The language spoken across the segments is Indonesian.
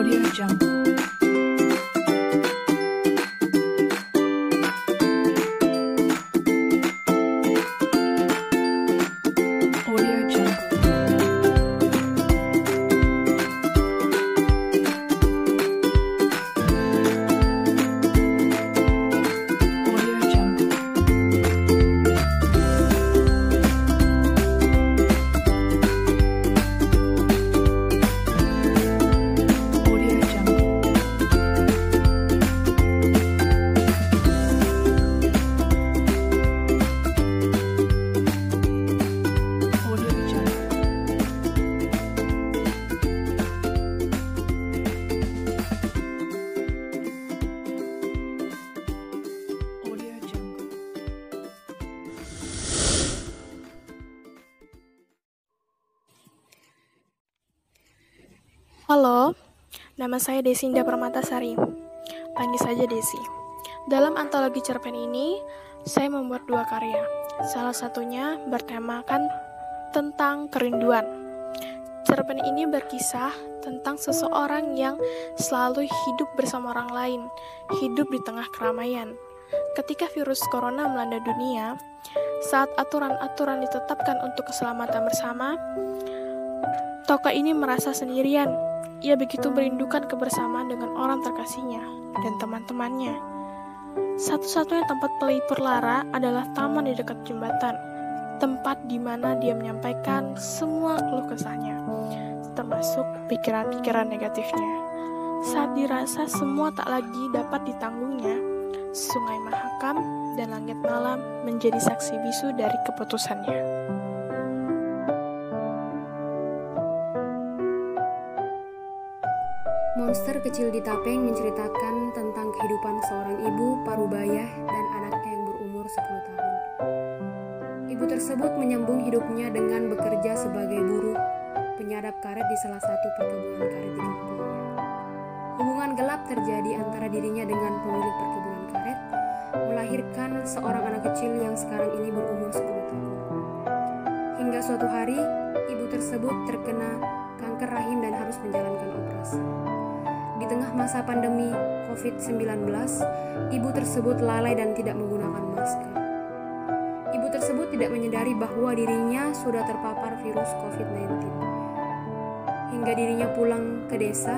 Audio Jungle. Audio Jungle. Audio Jungle. Audio Jungle. Audio Jungle. Audio Jungle. Halo, nama saya Desinda Permatasari. Panggil saja Desi. Dalam antologi cerpen ini, saya membuat 2 karya. Salah satunya bertemakan tentang kerinduan. Cerpen ini berkisah tentang seseorang yang selalu hidup bersama orang lain, hidup di tengah keramaian. Ketika virus corona melanda dunia, saat aturan-aturan ditetapkan untuk keselamatan bersama, tokoh ini merasa sendirian. Ia begitu merindukan kebersamaan dengan orang terkasihnya dan teman-temannya. Satu-satunya tempat pelipur lara adalah taman di dekat jembatan, tempat di mana dia menyampaikan semua keluh kesahnya, termasuk pikiran-pikiran negatifnya. Saat dirasa semua tak lagi dapat ditanggungnya, Sungai Mahakam dan langit malam menjadi saksi bisu dari keputusannya. Monster Kecil di Tapeng menceritakan tentang kehidupan seorang ibu parubaya dan anaknya yang berumur 10 tahun. Ibu tersebut menyambung hidupnya dengan bekerja sebagai buruh penyadap karet di salah satu perkebunan karet di kampungnya. Hubungan gelap terjadi antara dirinya dengan pemilik perkebunan karet, melahirkan seorang anak kecil yang sekarang ini berumur 10 tahun. Hingga suatu hari, ibu tersebut terkena kanker rahim dan harus menjalankan operasi. Di tengah masa pandemi COVID-19, ibu tersebut lalai dan tidak menggunakan masker. Ibu tersebut tidak menyadari bahwa dirinya sudah terpapar virus COVID-19. Hingga dirinya pulang ke desa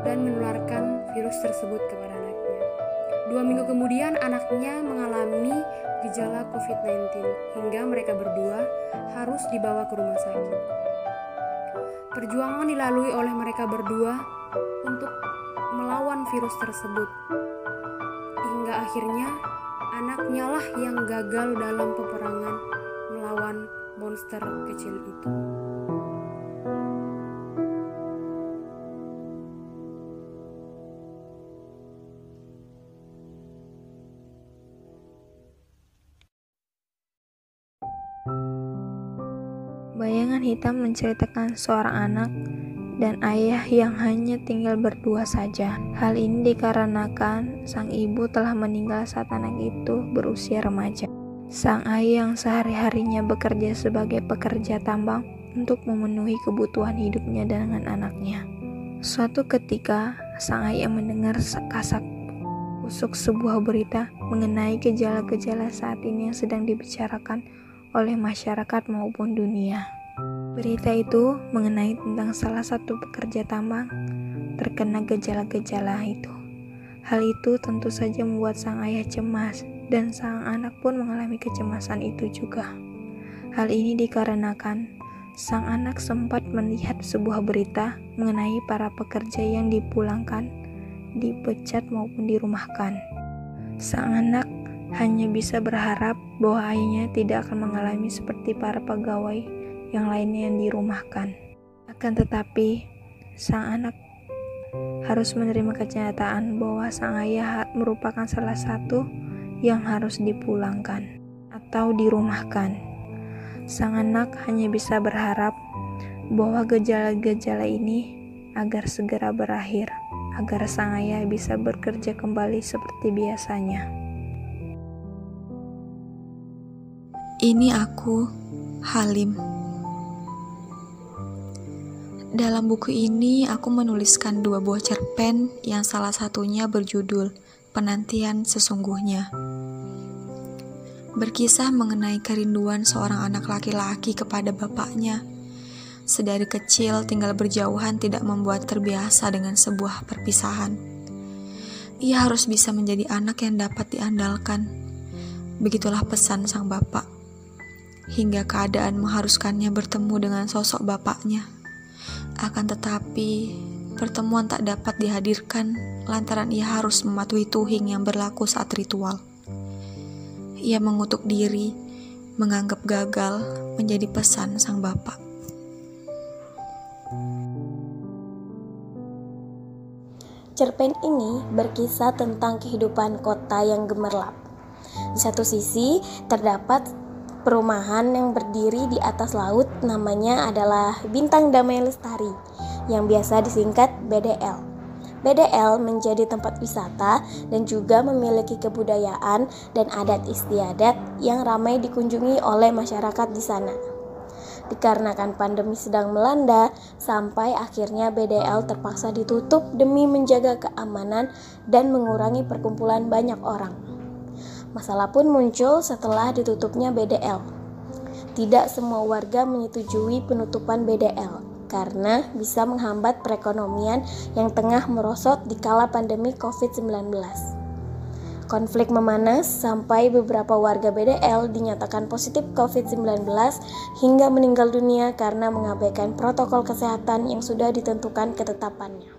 dan menularkan virus tersebut kepada anaknya. 2 minggu kemudian anaknya mengalami gejala COVID-19 hingga mereka berdua harus dibawa ke rumah sakit. Perjuangan dilalui oleh mereka berdua untuk melawan virus tersebut. Hingga akhirnya anaknya lah yang gagal dalam peperangan melawan monster kecil itu. Bayangan hitam menceritakan seorang anak dan ayah yang hanya tinggal berdua saja. Hal ini dikarenakan sang ibu telah meninggal saat anak itu berusia remaja. Sang ayah yang sehari-harinya bekerja sebagai pekerja tambang untuk memenuhi kebutuhan hidupnya dengan anaknya. Suatu ketika, sang ayah mendengar kasak kusuk sebuah berita mengenai gejala-gejala saat ini yang sedang dibicarakan oleh masyarakat maupun dunia. Berita itu mengenai tentang salah satu pekerja tambang terkena gejala-gejala itu. Hal itu tentu saja membuat sang ayah cemas dan sang anak pun mengalami kecemasan itu juga. Hal ini dikarenakan sang anak sempat melihat sebuah berita mengenai para pekerja yang dipulangkan, dipecat maupun dirumahkan. Sang anak hanya bisa berharap bahwa ayahnya tidak akan mengalami seperti para pegawai yang lainnya yang dirumahkan. Akan tetapi, sang anak harus menerima kenyataan bahwa sang ayah merupakan salah satu yang harus dipulangkan atau dirumahkan. Sang anak hanya bisa berharap bahwa gejala-gejala ini agar segera berakhir, agar sang ayah bisa bekerja kembali seperti biasanya. Ini aku, Halim. Dalam buku ini aku menuliskan 2 buah cerpen yang salah satunya berjudul Penantian Sesungguhnya. Berkisah mengenai kerinduan seorang anak laki-laki kepada bapaknya. Sedari kecil tinggal berjauhan tidak membuat terbiasa dengan sebuah perpisahan. Ia harus bisa menjadi anak yang dapat diandalkan. Begitulah pesan sang bapak. Hingga keadaan mengharuskannya bertemu dengan sosok bapaknya. Akan tetapi, pertemuan tak dapat dihadirkan lantaran ia harus mematuhi tuhing yang berlaku saat ritual. Ia mengutuk diri, menganggap gagal menjadi pesan sang bapak. Cerpen ini berkisah tentang kehidupan kota yang gemerlap. Di satu sisi, terdapat perumahan yang berdiri di atas laut, namanya adalah Bintang Damai Lestari, yang biasa disingkat BDL. BDL menjadi tempat wisata dan juga memiliki kebudayaan dan adat istiadat yang ramai dikunjungi oleh masyarakat di sana. Dikarenakan pandemi sedang melanda, sampai akhirnya BDL terpaksa ditutup demi menjaga keamanan dan mengurangi perkumpulan banyak orang. Masalah pun muncul setelah ditutupnya BDL. Tidak semua warga menyetujui penutupan BDL karena bisa menghambat perekonomian yang tengah merosot di kala pandemi COVID-19. Konflik memanas sampai beberapa warga BDL dinyatakan positif COVID-19 hingga meninggal dunia karena mengabaikan protokol kesehatan yang sudah ditentukan ketetapannya.